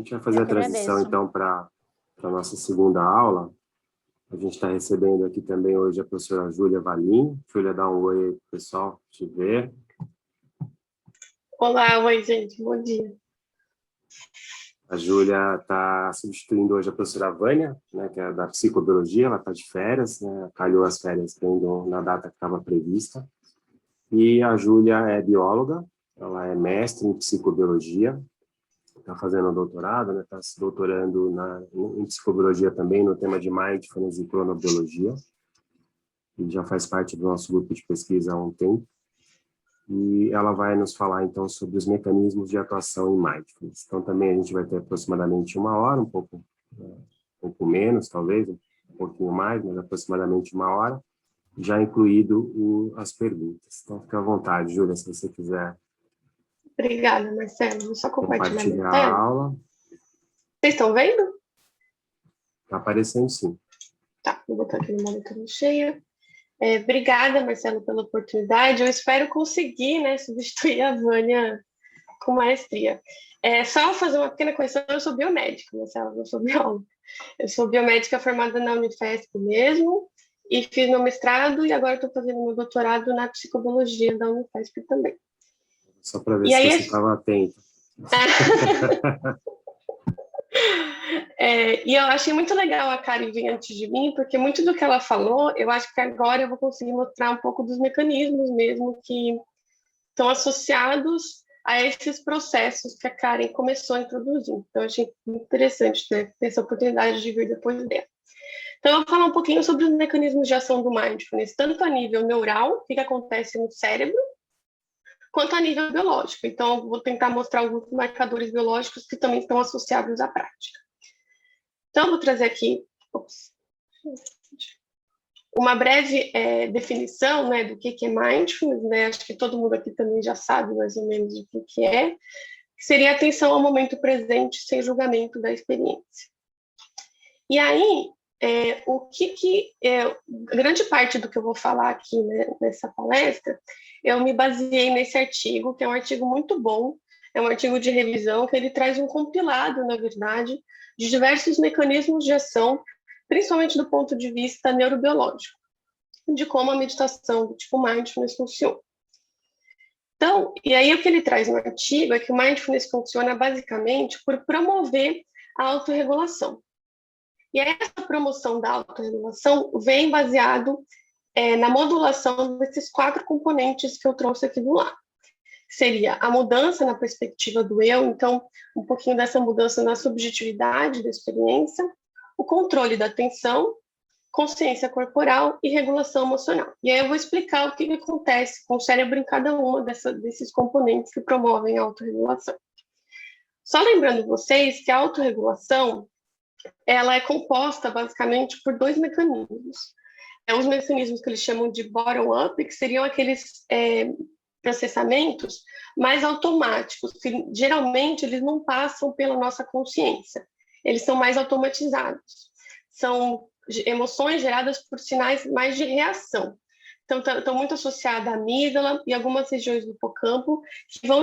gente vai fazer a transição, então, para a nossa segunda aula. A gente está recebendo aqui também hoje a professora Júlia Valim. Júlia, dá um oi aí para o pessoal te ver. Olá, oi, gente. Bom dia. A Júlia está substituindo hoje a professora Vânia, né, que é da psicobiologia. Ela está de férias, né, calhou as férias na data que estava prevista. E a Júlia é bióloga, ela é mestre em psicobiologia, está fazendo doutorado, né, está se doutorando em psicobiologia também, no tema de mindfulness e cronobiologia. E já faz parte do nosso grupo de pesquisa há um tempo. E ela vai nos falar, então, sobre os mecanismos de atuação em mindfulness. Então, também a gente vai ter aproximadamente 1 hora, um pouco menos, talvez, um pouquinho mais, mas aproximadamente 1 hora, já incluído as perguntas. Então, fica à vontade, Júlia, se você quiser. Obrigada, Marcelo. Vou só compartilhar A aula. Vocês estão vendo? Está aparecendo, sim. Tá, vou botar aqui no monitor cheio. Obrigada, Marcelo, pela oportunidade. Eu espero conseguir, né, substituir a Vânia com maestria. Só fazer uma pequena correção, eu sou biomédica, Marcelo, não sou bióloga. Eu sou biomédica formada na Unifesp mesmo, e fiz meu mestrado, e agora estou fazendo meu doutorado na psicobiologia da Unifesp também. Só para ver se você estava atento. E eu achei muito legal a Karen vir antes de mim, porque muito do que ela falou, eu acho que agora eu vou conseguir mostrar um pouco dos mecanismos mesmo que estão associados a esses processos que a Karen começou a introduzir. Então, eu achei muito interessante, né, ter essa oportunidade de vir depois dela. Então, eu vou falar um pouquinho sobre os mecanismos de ação do mindfulness, tanto a nível neural, o que acontece no cérebro, quanto a nível biológico. Então, eu vou tentar mostrar alguns marcadores biológicos que também estão associados à prática. Então, eu vou trazer aqui uma breve definição, né, do que é mindfulness, né? Acho que todo mundo aqui também já sabe mais ou menos o que é, que seria atenção ao momento presente sem julgamento da experiência. E aí, grande parte do que eu vou falar aqui, né, nessa palestra, eu me baseei nesse artigo, que é um artigo muito bom, é um artigo de revisão, que ele traz um compilado, na verdade, de diversos mecanismos de ação, principalmente do ponto de vista neurobiológico, de como a meditação do tipo mindfulness funciona. Então, e aí o que ele traz no artigo é que o mindfulness funciona basicamente por promover a autorregulação. E essa promoção da autorregulação vem baseado na modulação desses 4 componentes que eu trouxe aqui do lado. Seria a mudança na perspectiva do eu, então, um pouquinho dessa mudança na subjetividade da experiência, o controle da atenção, consciência corporal e regulação emocional. E aí eu vou explicar o que acontece com o cérebro em cada uma desses componentes que promovem a autorregulação. Só lembrando vocês que a autorregulação, ela é composta basicamente por 2 mecanismos. Os mecanismos que eles chamam de bottom-up, que seriam aqueles processamentos mais automáticos, que geralmente eles não passam pela nossa consciência, eles são mais automatizados. São emoções geradas por sinais mais de reação. Então, estão muito associadas à amígdala e algumas regiões do hipocampo, que vão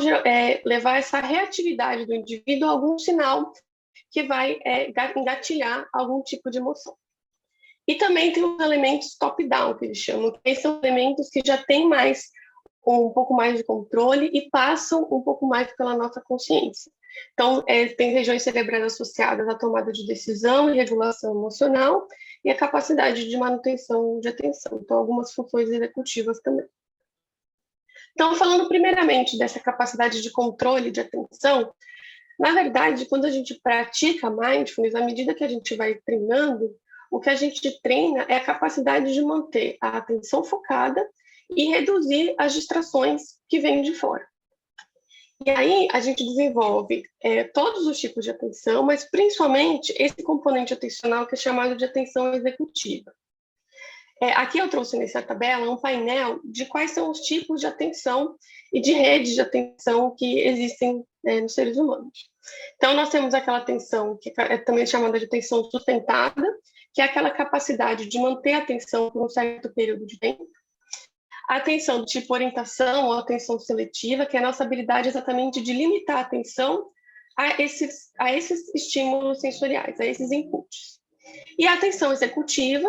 levar essa reatividade do indivíduo a algum sinal que vai engatilhar algum tipo de emoção. E também tem os elementos top-down, que eles chamam, que são elementos que já têm um pouco mais de controle e passam um pouco mais pela nossa consciência. Então, tem regiões cerebrais associadas à tomada de decisão e regulação emocional e a capacidade de manutenção de atenção. Então, algumas funções executivas também. Então, falando primeiramente dessa capacidade de controle de atenção, na verdade, quando a gente pratica mindfulness, à medida que a gente vai treinando, o que a gente treina é a capacidade de manter a atenção focada e reduzir as distrações que vêm de fora. E aí a gente desenvolve todos os tipos de atenção, mas principalmente esse componente atencional que é chamado de atenção executiva. Aqui eu trouxe nessa tabela um painel de quais são os tipos de atenção e de redes de atenção que existem nos seres humanos. Então, nós temos aquela atenção que é também chamada de atenção sustentada, que é aquela capacidade de manter a atenção por um certo período de tempo. A atenção do tipo orientação ou atenção seletiva, que é a nossa habilidade exatamente de limitar a atenção a esses estímulos sensoriais, a esses inputs. E a atenção executiva,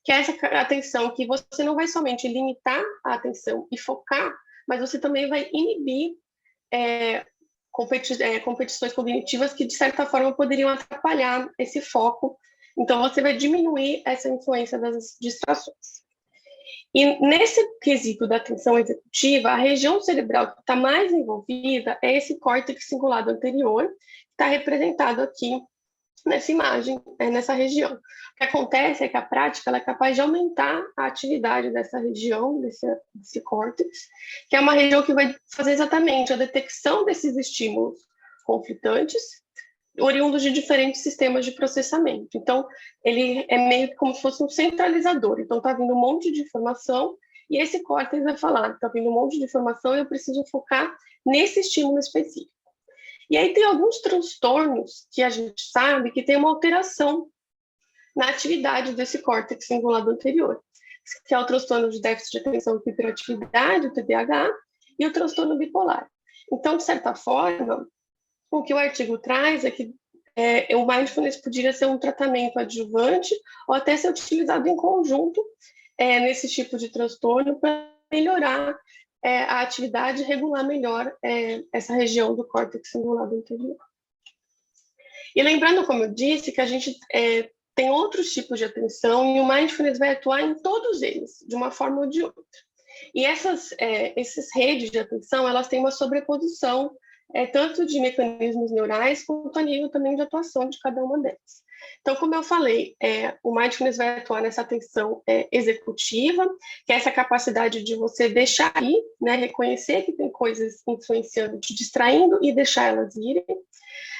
que é essa atenção que você não vai somente limitar a atenção e focar, mas você também vai inibir competições cognitivas que, de certa forma, poderiam atrapalhar esse foco. Então, você vai diminuir essa influência das distrações. E nesse quesito da atenção executiva, a região cerebral que está mais envolvida é esse córtex cingulado anterior, que está representado aqui nessa imagem, nessa região. O que acontece é que a prática ela é capaz de aumentar a atividade dessa região, desse córtex, que é uma região que vai fazer exatamente a detecção desses estímulos conflitantes, oriundos de diferentes sistemas de processamento. Então, ele é meio que como se fosse um centralizador. Então, está vindo um monte de informação e esse córtex vai falar, está vindo um monte de informação e eu preciso focar nesse estímulo específico. E aí tem alguns transtornos que a gente sabe que tem uma alteração na atividade desse córtex cingulado anterior, que é o transtorno de déficit de atenção e hiperatividade, o TDAH, e o transtorno bipolar. Então, de certa forma, o que o artigo traz é que o mindfulness poderia ser um tratamento adjuvante ou até ser utilizado em conjunto nesse tipo de transtorno para melhorar a atividade e regular melhor essa região do córtex cingulado anterior. E lembrando, como eu disse, que a gente tem outros tipos de atenção e o mindfulness vai atuar em todos eles, de uma forma ou de outra. E essas redes de atenção, elas têm uma sobreposição tanto de mecanismos neurais quanto a nível também de atuação de cada uma delas. Então, como eu falei, o mindfulness vai atuar nessa atenção executiva, que é essa capacidade de você deixar ir, né, reconhecer que tem coisas influenciando, te distraindo e deixar elas irem.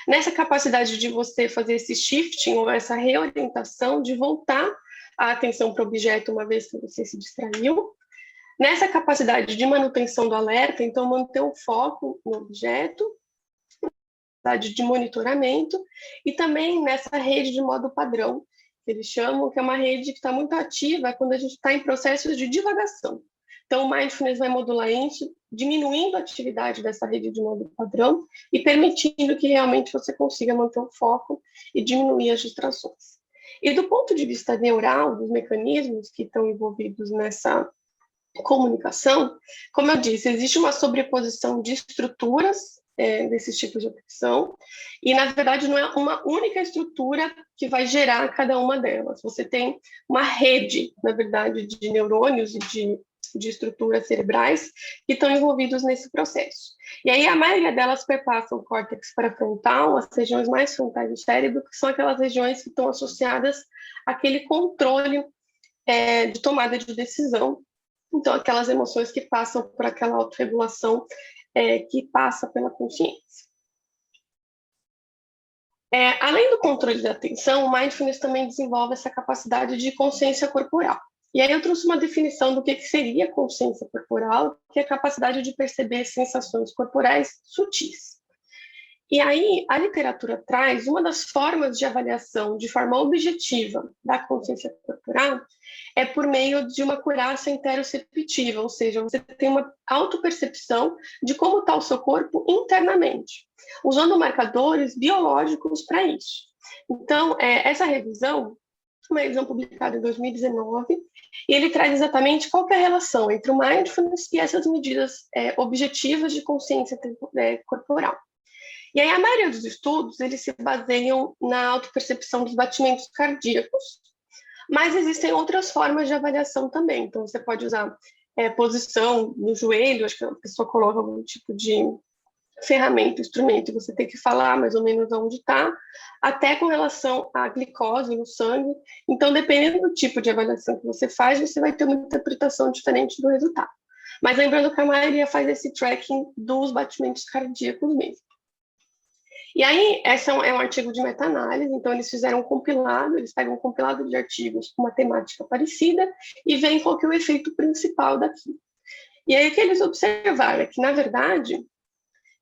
Nessa capacidade de você fazer esse shifting ou essa reorientação, de voltar a atenção para o objeto uma vez que você se distraiu. Nessa capacidade de manutenção do alerta, então manter o foco no objeto, de monitoramento, e também nessa rede de modo padrão, que eles chamam, que é uma rede que está muito ativa quando a gente está em processos de divagação. Então, o mindfulness vai modular isso, diminuindo a atividade dessa rede de modo padrão e permitindo que realmente você consiga manter o foco e diminuir as distrações. E do ponto de vista neural, dos mecanismos que estão envolvidos nessa comunicação, como eu disse, existe uma sobreposição de estruturas desses tipos de atenção, e na verdade não é uma única estrutura que vai gerar cada uma delas. Você tem uma rede, na verdade, de neurônios e de estruturas cerebrais que estão envolvidos nesse processo. E aí a maioria delas perpassa o córtex pré-frontal, as regiões mais frontais do cérebro, que são aquelas regiões que estão associadas àquele controle de tomada de decisão. Então, aquelas emoções que passam por aquela autorregulação que passa pela consciência. Além do controle da atenção, o mindfulness também desenvolve essa capacidade de consciência corporal. E aí eu trouxe uma definição do que seria consciência corporal, que é a capacidade de perceber sensações corporais sutis. E aí, a literatura traz uma das formas de avaliação de forma objetiva da consciência corporal é por meio de uma curácia interoceptiva, ou seja, você tem uma autopercepção de como está o seu corpo internamente, usando marcadores biológicos para isso. Então, essa revisão, uma revisão publicada em 2019, e ele traz exatamente qual que é a relação entre o mindfulness e essas medidas objetivas de consciência corporal. E aí a maioria dos estudos, eles se baseiam na autopercepção dos batimentos cardíacos, mas existem outras formas de avaliação também. Então, você pode usar posição no joelho, acho que a pessoa coloca algum tipo de ferramenta, instrumento, e você tem que falar mais ou menos onde está, até com relação à glicose no sangue. Então, dependendo do tipo de avaliação que você faz, você vai ter uma interpretação diferente do resultado. Mas lembrando que a maioria faz esse tracking dos batimentos cardíacos mesmo. E aí, esse é um artigo de meta-análise, então eles fizeram um compilado, eles pegam um compilado de artigos com uma temática parecida e veem qual que é o efeito principal daquilo. E aí o que eles observaram é que, na verdade,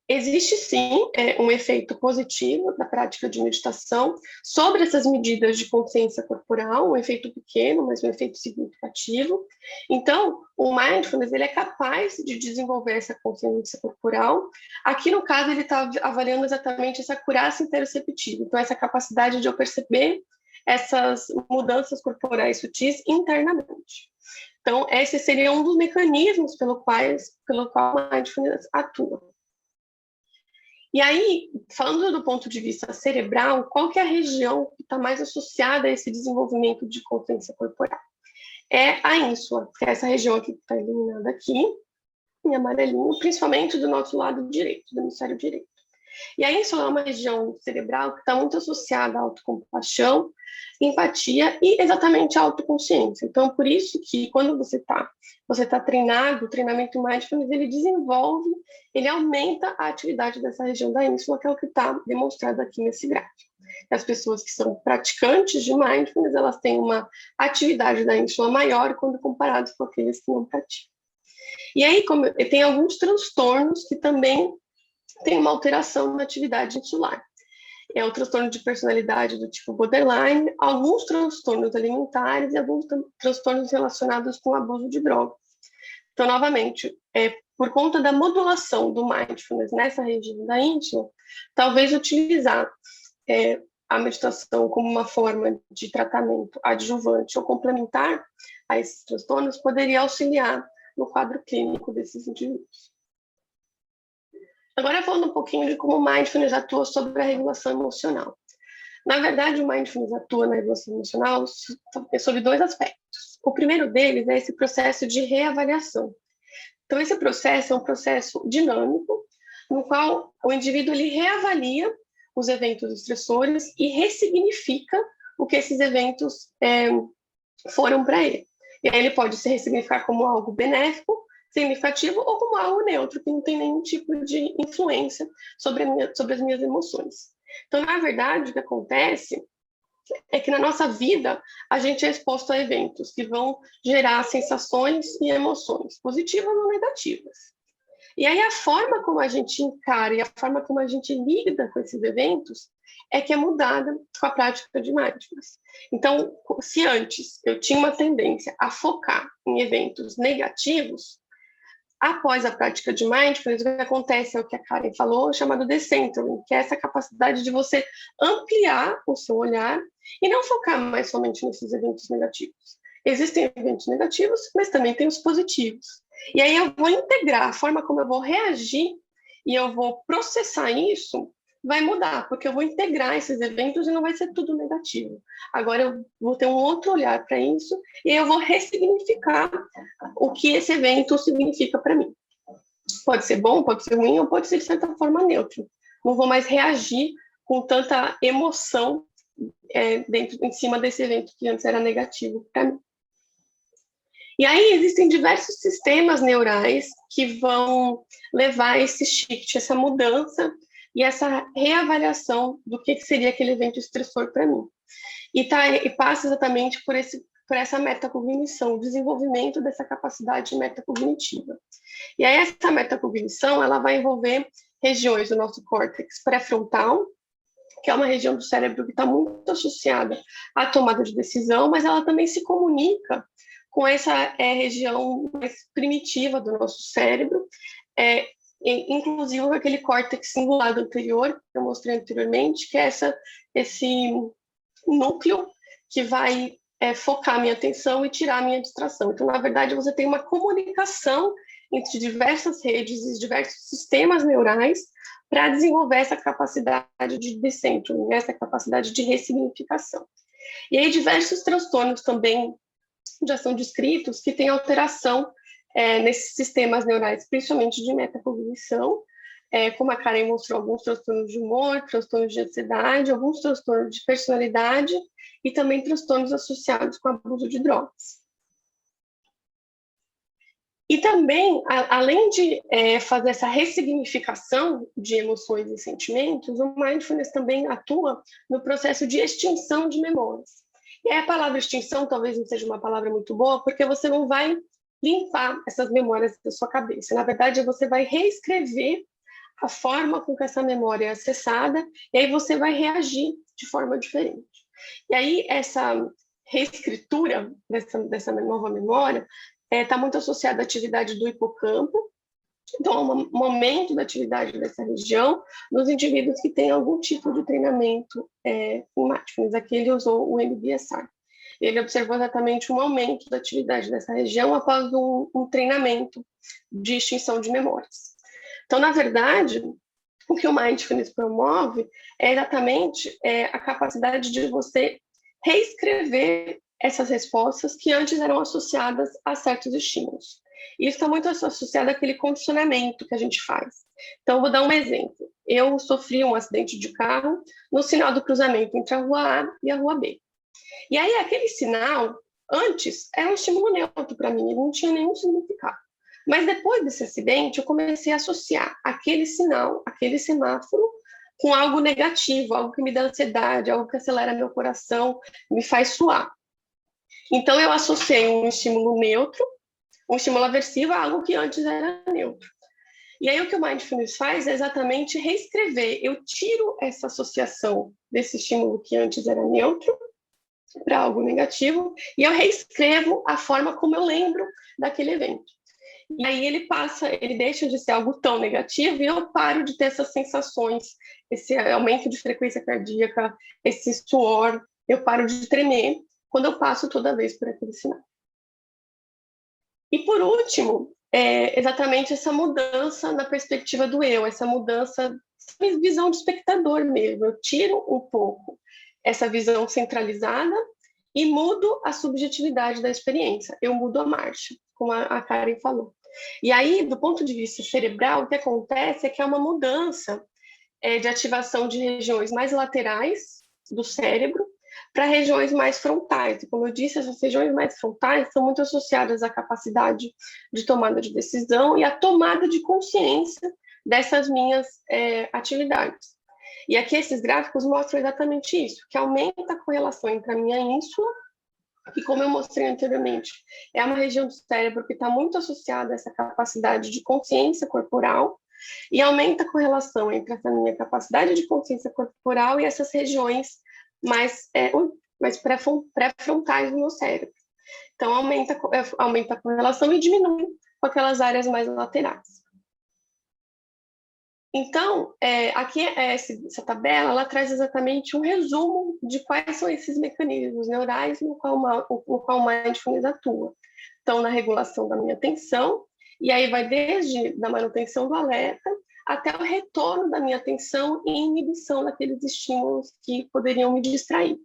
Existe sim um efeito positivo da prática de meditação sobre essas medidas de consciência corporal, um efeito pequeno, mas um efeito significativo. Então, o mindfulness ele é capaz de desenvolver essa consciência corporal. Aqui, no caso, ele está avaliando exatamente essa acurácia interoceptiva, então essa capacidade de eu perceber essas mudanças corporais sutis internamente. Então, esse seria um dos mecanismos pelo qual o mindfulness atua. E aí, falando do ponto de vista cerebral, qual que é a região que está mais associada a esse desenvolvimento de consciência corporal? É a ínsula, que é essa região aqui que está iluminada aqui, em amarelinho, principalmente do nosso lado direito, do hemisfério direito. E a ínsula é uma região cerebral que está muito associada à autocompaixão, empatia e exatamente à autoconsciência. Então, por isso que quando você tá treinado, o treinamento mindfulness, ele aumenta a atividade dessa região da ínsula, que é o que está demonstrado aqui nesse gráfico. As pessoas que são praticantes de mindfulness, elas têm uma atividade da ínsula maior quando comparados com aqueles que não praticam. E aí, tem alguns transtornos que também têm uma alteração na atividade insular. É o transtorno de personalidade do tipo borderline, alguns transtornos alimentares e alguns transtornos relacionados com abuso de drogas. Então, novamente, por conta da modulação do mindfulness nessa região da ínsula, talvez utilizar a meditação como uma forma de tratamento adjuvante ou complementar a esses transtornos poderia auxiliar no quadro clínico desses indivíduos. Agora, falando um pouquinho de como o mindfulness atua sobre a regulação emocional. Na verdade, o mindfulness atua na regulação emocional sobre dois aspectos. O primeiro deles é esse processo de reavaliação. Então, esse processo é um processo dinâmico, no qual o indivíduo ele reavalia os eventos estressores e ressignifica o que esses eventos foram para ele. E aí ele pode se ressignificar como algo benéfico, significativo, ou como algo neutro, que não tem nenhum tipo de influência sobre as minhas emoções. Então, na verdade, o que acontece é que na nossa vida a gente é exposto a eventos que vão gerar sensações e emoções, positivas ou negativas. E aí a forma como a gente encara e a forma como a gente lida com esses eventos é que é mudada com a prática de mindfulness. Então, se antes eu tinha uma tendência a focar em eventos negativos, após a prática de mindfulness, o que acontece é o que a Karen falou, chamado decentering, que é essa capacidade de você ampliar o seu olhar e não focar mais somente nesses eventos negativos. Existem eventos negativos, mas também tem os positivos. E aí eu vou integrar a forma como eu vou reagir e eu vou processar isso, vai mudar, porque eu vou integrar esses eventos e não vai ser tudo negativo. Agora eu vou ter um outro olhar para isso e eu vou ressignificar o que esse evento significa para mim. Pode ser bom, pode ser ruim, ou pode ser de certa forma neutro. Não vou mais reagir com tanta emoção em cima desse evento que antes era negativo para mim. E aí existem diversos sistemas neurais que vão levar esse shift, essa mudança e essa reavaliação do que seria aquele evento estressor para mim. E passa exatamente por essa metacognição, o desenvolvimento dessa capacidade metacognitiva. E aí essa metacognição, ela vai envolver regiões do nosso córtex pré-frontal, que é uma região do cérebro que está muito associada à tomada de decisão, mas ela também se comunica com essa região mais primitiva do nosso cérebro, inclusive com aquele córtex cingulado anterior, que eu mostrei anteriormente, que é esse núcleo que vai focar a minha atenção e tirar a minha distração. Então, na verdade, você tem uma comunicação entre diversas redes e diversos sistemas neurais para desenvolver essa capacidade de decentro, essa capacidade de ressignificação. E aí, diversos transtornos também já são descritos que têm alteração nesses sistemas neurais, principalmente de metacognição, como a Karen mostrou, alguns transtornos de humor, transtornos de ansiedade, alguns transtornos de personalidade e também transtornos associados com abuso de drogas. E também, além de fazer essa ressignificação de emoções e sentimentos, o mindfulness também atua no processo de extinção de memórias. E a palavra extinção talvez não seja uma palavra muito boa, porque você não vai limpar essas memórias da sua cabeça. Na verdade, você vai reescrever a forma com que essa memória é acessada, e aí você vai reagir de forma diferente. E aí, essa reescritura dessa nova memória está muito associada à atividade do hipocampo, então, um aumento da atividade dessa região nos indivíduos que têm algum tipo de treinamento em mindfulness. Aqui ele usou o MBSR. Ele observou exatamente um aumento da atividade dessa região após um treinamento de extinção de memórias. Então, na verdade, o que o mindfulness promove é exatamente a capacidade de você reescrever essas respostas que antes eram associadas a certos estímulos. Isso está muito associado àquele condicionamento que a gente faz. Então, vou dar um exemplo. Eu sofri um acidente de carro no sinal do cruzamento entre a rua A e a rua B. E aí, aquele sinal, antes, era um estímulo neutro para mim, ele não tinha nenhum significado. Mas depois desse acidente, eu comecei a associar aquele sinal, aquele semáforo, com algo negativo, algo que me dá ansiedade, algo que acelera meu coração, me faz suar. Então, eu associei um estímulo neutro, um estímulo aversivo a algo que antes era neutro. E aí o que o mindfulness faz é exatamente reescrever. Eu tiro essa associação desse estímulo que antes era neutro para algo negativo e eu reescrevo a forma como eu lembro daquele evento. E aí ele deixa de ser algo tão negativo e eu paro de ter essas sensações, esse aumento de frequência cardíaca, esse suor, eu paro de tremer quando eu passo toda vez por aquele sinal. E, por último, exatamente essa mudança na perspectiva do eu, essa mudança, essa visão de espectador mesmo. Eu tiro um pouco essa visão centralizada e mudo a subjetividade da experiência. Eu mudo a marcha, como a Karen falou. E aí, do ponto de vista cerebral, o que acontece é que é uma mudança de ativação de regiões mais laterais do cérebro para regiões mais frontais. E, como eu disse, essas regiões mais frontais são muito associadas à capacidade de tomada de decisão e à tomada de consciência dessas minhas atividades. E aqui esses gráficos mostram exatamente isso, que aumenta a correlação entre a minha ínsula, que, como eu mostrei anteriormente, é uma região do cérebro que está muito associada a essa capacidade de consciência corporal, e aumenta a correlação entre essa minha capacidade de consciência corporal e essas regiões mais pré-frontais do meu cérebro. Então, aumenta a correlação e diminui com aquelas áreas mais laterais. Então, aqui essa tabela, ela traz exatamente um resumo de quais são esses mecanismos neurais no qual o mindfulness atua. Então, na regulação da minha atenção, e aí vai desde a manutenção do alerta até o retorno da minha atenção e inibição daqueles estímulos que poderiam me distrair.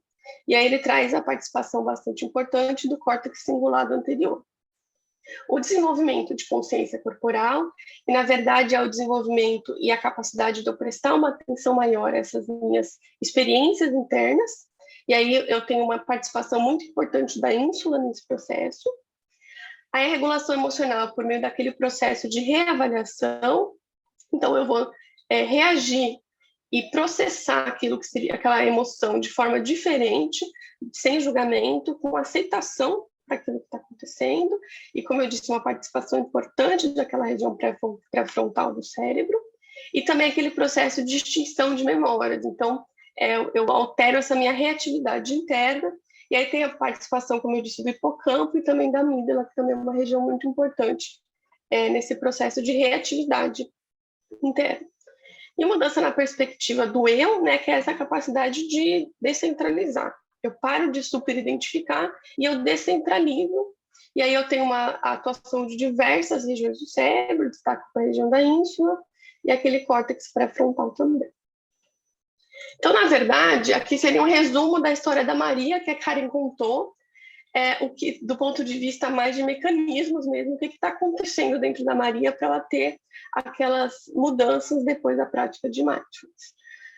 E aí ele traz a participação bastante importante do córtex cingulado anterior. O desenvolvimento de consciência corporal, e na verdade é o desenvolvimento e a capacidade de eu prestar uma atenção maior a essas minhas experiências internas, e aí eu tenho uma participação muito importante da ínsula nesse processo. Aí a regulação emocional por meio daquele processo de reavaliação, então eu vou reagir e processar aquilo que seria aquela emoção de forma diferente, sem julgamento, com aceitação daquilo que está acontecendo, e como eu disse, uma participação importante daquela região pré-frontal do cérebro, e também aquele processo de extinção de memórias. Então, eu altero essa minha reatividade interna, e aí tem a participação, como eu disse, do hipocampo e também da amígdala, que também é uma região muito importante nesse processo de reatividade interna. E mudança na perspectiva do eu, né, que é essa capacidade de descentralizar. Eu paro de superidentificar e eu descentralizo, e aí eu tenho uma atuação de diversas regiões do cérebro, destaco a região da ínsula e aquele córtex pré-frontal também. Então, na verdade, aqui seria um resumo da história da Maria, que a Karen contou, do ponto de vista mais de mecanismos mesmo, o que está acontecendo dentro da Maria para ela ter aquelas mudanças depois da prática de mindfulness.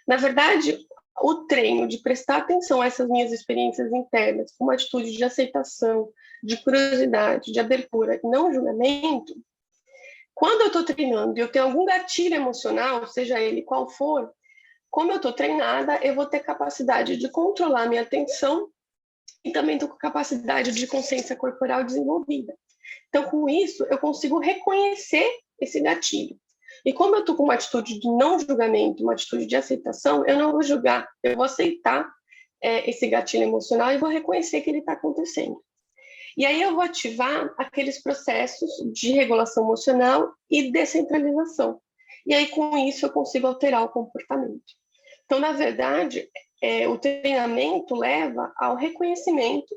Na verdade, o treino de prestar atenção a essas minhas experiências internas, com uma atitude de aceitação, de curiosidade, de abertura e não julgamento, quando eu estou treinando e eu tenho algum gatilho emocional, seja ele qual for, como eu estou treinada, eu vou ter capacidade de controlar a minha atenção e também estou com capacidade de consciência corporal desenvolvida. Então, com isso, eu consigo reconhecer esse gatilho. E como eu estou com uma atitude de não julgamento, uma atitude de aceitação, eu não vou julgar, eu vou aceitar esse gatilho emocional e vou reconhecer que ele está acontecendo. E aí eu vou ativar aqueles processos de regulação emocional e descentralização. E aí, com isso, eu consigo alterar o comportamento. Então, na verdade, o treinamento leva ao reconhecimento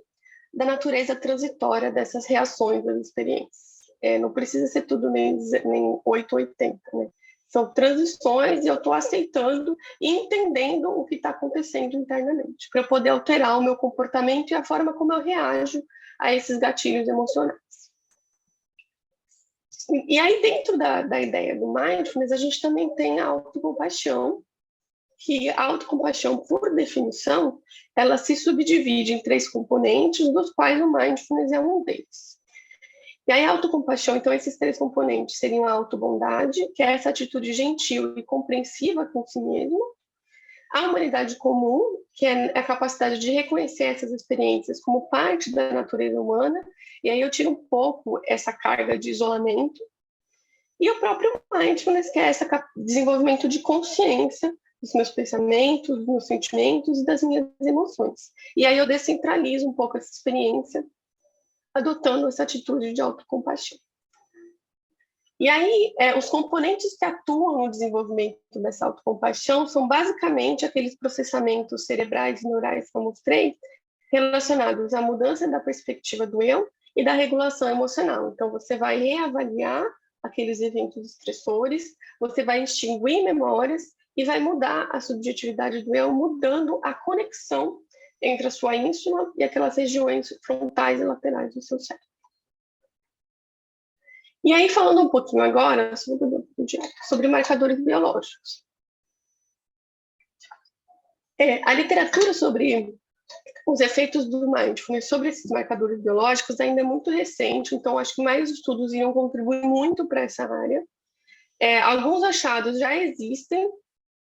da natureza transitória dessas reações das experiências. Não precisa ser tudo nem 880, né? São transições e eu estou aceitando e entendendo o que está acontecendo internamente, para eu poder alterar o meu comportamento e a forma como eu reajo a esses gatilhos emocionais. E aí, dentro da ideia do mindfulness, a gente também tem a autocompaixão, que a autocompaixão, por definição, ela se subdivide em 3 componentes, dos quais o mindfulness é um deles. E aí, a autocompaixão, então, esses 3 componentes seriam a autobondade, que é essa atitude gentil e compreensiva com si mesmo, a humanidade comum, que é a capacidade de reconhecer essas experiências como parte da natureza humana, e aí eu tiro um pouco essa carga de isolamento, e o próprio mindfulness, que é esse desenvolvimento de consciência dos meus pensamentos, dos meus sentimentos e das minhas emoções. E aí eu descentralizo um pouco essa experiência, adotando essa atitude de autocompaixão. E aí, os componentes que atuam no desenvolvimento dessa autocompaixão são basicamente aqueles processamentos cerebrais e neurais que eu mostrei, relacionados à mudança da perspectiva do eu e da regulação emocional. Então, você vai reavaliar aqueles eventos estressores, você vai extinguir memórias e vai mudar a subjetividade do eu, mudando a conexão entre a sua ínsula e aquelas regiões frontais e laterais do seu cérebro. E aí, falando um pouquinho agora sobre marcadores biológicos. A literatura sobre os efeitos do mindfulness sobre esses marcadores biológicos ainda é muito recente, então acho que mais estudos iriam contribuir muito para essa área. Alguns achados já existem,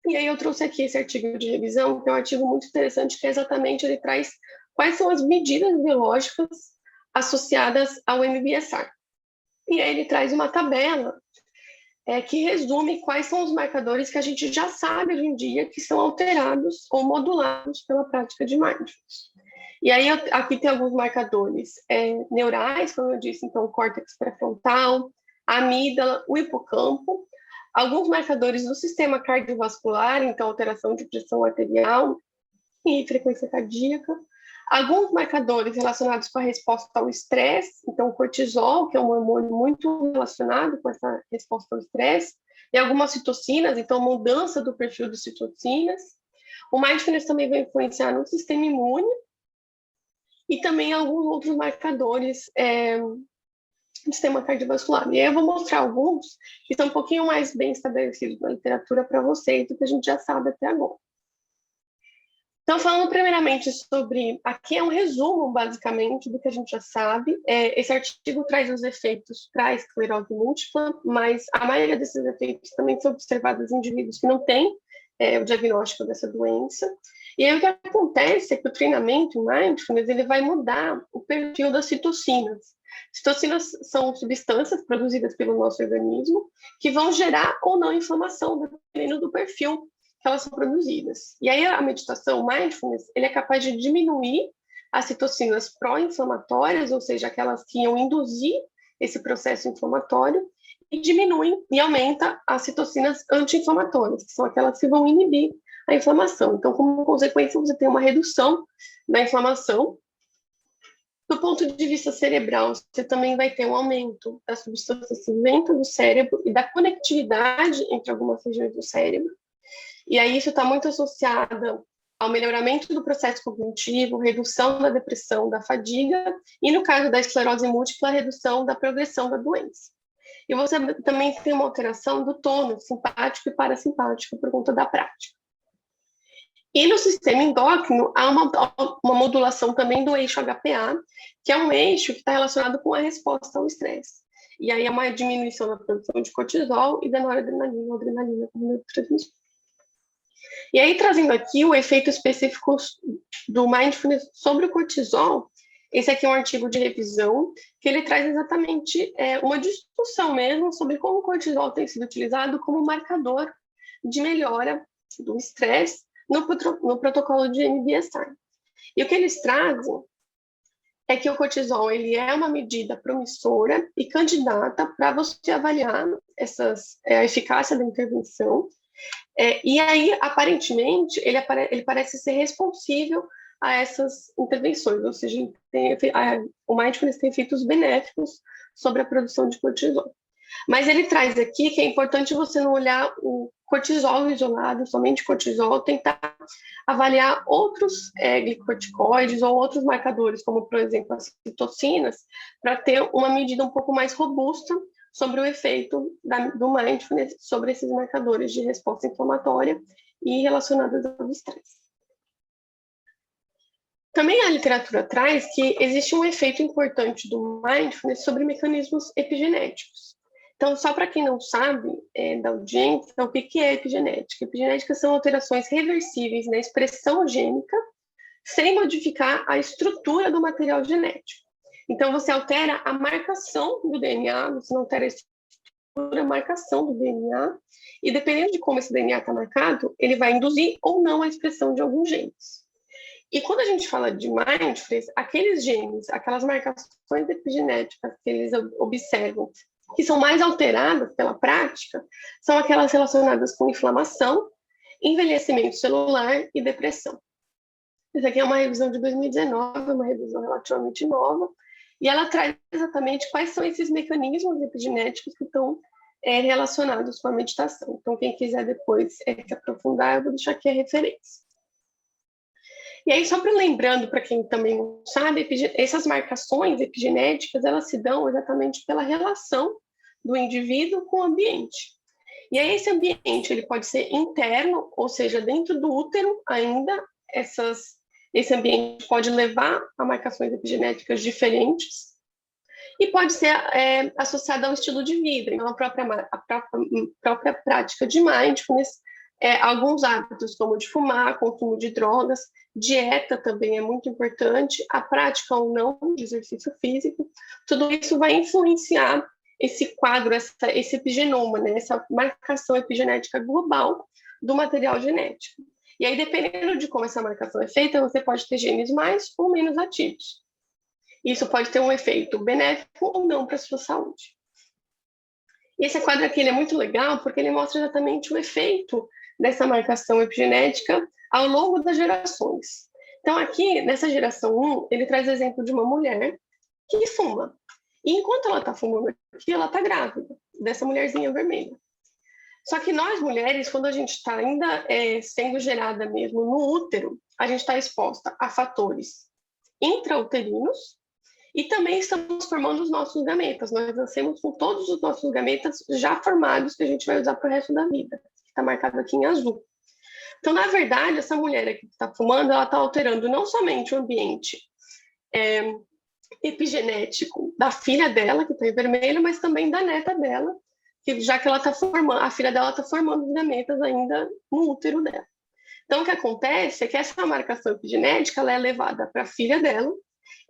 e aí eu trouxe aqui esse artigo de revisão, que é um artigo muito interessante, que exatamente ele traz quais são as medidas biológicas associadas ao MBSR. E aí ele traz uma tabela que resume quais são os marcadores que a gente já sabe hoje em dia que são alterados ou modulados pela prática de mindfulness. E aí aqui tem alguns marcadores neurais, como eu disse, então o córtex pré-frontal, a amígdala, o hipocampo, alguns marcadores do sistema cardiovascular, então alteração de pressão arterial e frequência cardíaca, alguns marcadores relacionados com a resposta ao estresse, então o cortisol, que é um hormônio muito relacionado com essa resposta ao estresse, e algumas citocinas, então mudança do perfil de citocinas. O mindfulness também vai influenciar no sistema imune e também alguns outros marcadores do sistema cardiovascular. E aí eu vou mostrar alguns que estão um pouquinho mais bem estabelecidos na literatura para vocês do que a gente já sabe até agora. Então, falando primeiramente sobre... Aqui é um resumo, basicamente, do que a gente já sabe. Esse artigo traz os efeitos para a esclerose múltipla, mas a maioria desses efeitos também são observados em indivíduos que não têm o diagnóstico dessa doença. E aí o que acontece é que o treinamento em mindfulness ele vai mudar o perfil das citocinas. Citocinas são substâncias produzidas pelo nosso organismo que vão gerar ou não inflamação, dependendo do perfil que elas são produzidas. E aí a meditação, o mindfulness, ele é capaz de diminuir as citocinas pró-inflamatórias, ou seja, aquelas que iam induzir esse processo inflamatório, e diminui e aumenta as citocinas anti-inflamatórias, que são aquelas que vão inibir a inflamação. Então, como consequência, você tem uma redução da inflamação. Do ponto de vista cerebral, você também vai ter um aumento da substância cinzenta do cérebro e da conectividade entre algumas regiões do cérebro. E aí isso está muito associado ao melhoramento do processo cognitivo, redução da depressão, da fadiga, e no caso da esclerose múltipla, a redução da progressão da doença. E você também tem uma alteração do tônus simpático e parasimpático por conta da prática. E no sistema endócrino, há uma modulação também do eixo HPA, que é um eixo que está relacionado com a resposta ao estresse. E aí é uma diminuição da produção de cortisol e da noradrenalina, adrenalina como neurotransmissor. E aí, trazendo aqui o efeito específico do mindfulness sobre o cortisol, Esse aqui é um artigo de revisão que ele traz exatamente uma discussão mesmo sobre como o cortisol tem sido utilizado como marcador de melhora do estresse no protocolo de NBSI. E o que eles trazem é que o cortisol ele é uma medida promissora e candidata para você avaliar a eficácia da intervenção. E aí, aparentemente, ele parece ser responsível a essas intervenções, ou seja, o mindfulness tem efeitos benéficos sobre a produção de cortisol. Mas ele traz aqui que é importante você não olhar o cortisol isolado, somente cortisol, tentar avaliar outros glicocorticoides ou outros marcadores, como, por exemplo, as citocinas, para ter uma medida um pouco mais robusta sobre o efeito do mindfulness sobre esses marcadores de resposta inflamatória e relacionados ao estresse. Também a literatura traz que existe um efeito importante do mindfulness sobre mecanismos epigenéticos. Então, só para quem não sabe da audiência, o que é epigenética? Epigenética são alterações reversíveis na expressão gênica sem modificar a estrutura do material genético. Então, você altera a marcação do DNA, você não altera a estrutura, a marcação do DNA, e dependendo de como esse DNA está marcado, ele vai induzir ou não a expressão de alguns genes. E quando a gente fala de mindfulness, aqueles genes, aquelas marcações epigenéticas que eles observam, que são mais alteradas pela prática, são aquelas relacionadas com inflamação, envelhecimento celular e depressão. Essa aqui é uma revisão de 2019, uma revisão relativamente nova, e ela traz exatamente quais são esses mecanismos epigenéticos que estão relacionados com a meditação. Então, quem quiser depois se aprofundar, eu vou deixar aqui a referência. E aí, só para lembrando, para quem também não sabe, essas marcações epigenéticas, elas se dão exatamente pela relação do indivíduo com o ambiente. E aí, esse ambiente, ele pode ser interno, ou seja, dentro do útero ainda, esse ambiente pode levar a marcações epigenéticas diferentes e pode ser associado ao estilo de vida. Então, a própria prática de mindfulness, alguns hábitos, como de fumar, consumo de drogas, dieta também é muito importante, a prática ou não de exercício físico, tudo isso vai influenciar esse quadro, esse epigenoma, né, essa marcação epigenética global do material genético. E aí, dependendo de como essa marcação é feita, você pode ter genes mais ou menos ativos. Isso pode ter um efeito benéfico ou não para a sua saúde. E esse quadro aqui ele é muito legal porque ele mostra exatamente o efeito dessa marcação epigenética ao longo das gerações. Então, aqui, nessa geração 1, ele traz exemplo de uma mulher que fuma. E enquanto ela está fumando aqui, ela está grávida, dessa mulherzinha vermelha. Só que nós, mulheres, quando a gente está ainda sendo gerada mesmo no útero, a gente está exposta a fatores intrauterinos e também estamos formando os nossos gametas. Nós nascemos com todos os nossos gametas já formados que a gente vai usar para o resto da vida. Está marcado aqui em azul. Então, na verdade, essa mulher aqui que está fumando, ela está alterando não somente o ambiente epigenético da filha dela, que está em vermelho, mas também da neta dela, já que ela está formando, a filha dela está formando os gametas ainda no útero dela. Então, o que acontece é que essa marcação epigenética ela é levada para a filha dela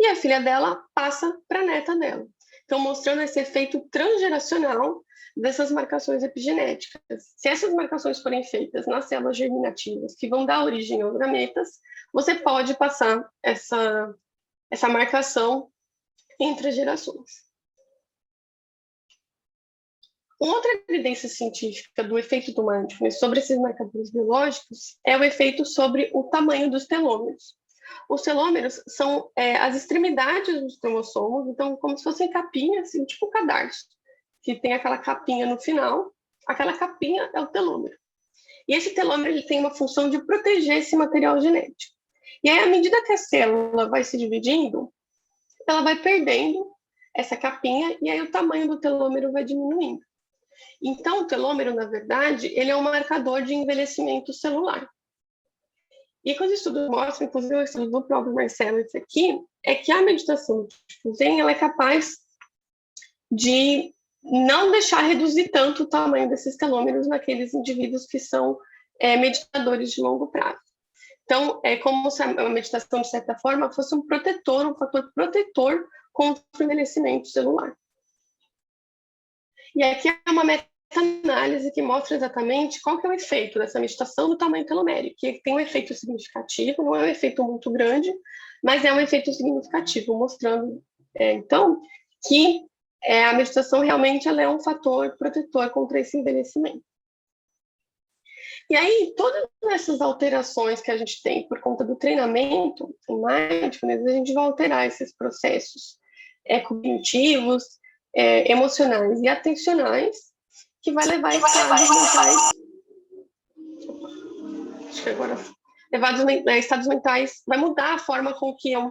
e a filha dela passa para a neta dela. Então, mostrando esse efeito transgeracional dessas marcações epigenéticas. Se essas marcações forem feitas nas células germinativas que vão dar origem aos gametas, você pode passar essa marcação entre as gerações. Outra evidência científica do efeito do mindfulness sobre esses marcadores biológicos é o efeito sobre o tamanho dos telômeros. Os telômeros são as extremidades dos cromossomos, então como se fossem capinhas, assim, tipo cadarço, que tem aquela capinha no final, aquela capinha é o telômero. E esse telômero ele tem uma função de proteger esse material genético. E aí, à medida que a célula vai se dividindo, ela vai perdendo essa capinha e aí o tamanho do telômero vai diminuindo. Então, o telômero, na verdade, ele é um marcador de envelhecimento celular. E quando o estudo mostra, inclusive o estudo do próprio Marcelo, esse aqui, é que a meditação de Zen, ela é capaz de não deixar reduzir tanto o tamanho desses telômeros naqueles indivíduos que são meditadores de longo prazo. Então, é como se a meditação, de certa forma, fosse um protetor, um fator protetor contra o envelhecimento celular. E aqui é uma meta-análise que mostra exatamente qual que é o efeito dessa meditação do tamanho telomérico, que tem um efeito significativo, não é um efeito muito grande, mas é um efeito significativo, mostrando, então, que a meditação realmente ela é um fator protetor contra esse envelhecimento. E aí, todas essas alterações que a gente tem por conta do treinamento em mindfulness, a gente vai alterar esses processos cognitivos, emocionais e atencionais, que vai levar a estados mentais. Acho que agora. Levados a estados mentais, vai mudar a forma com que eu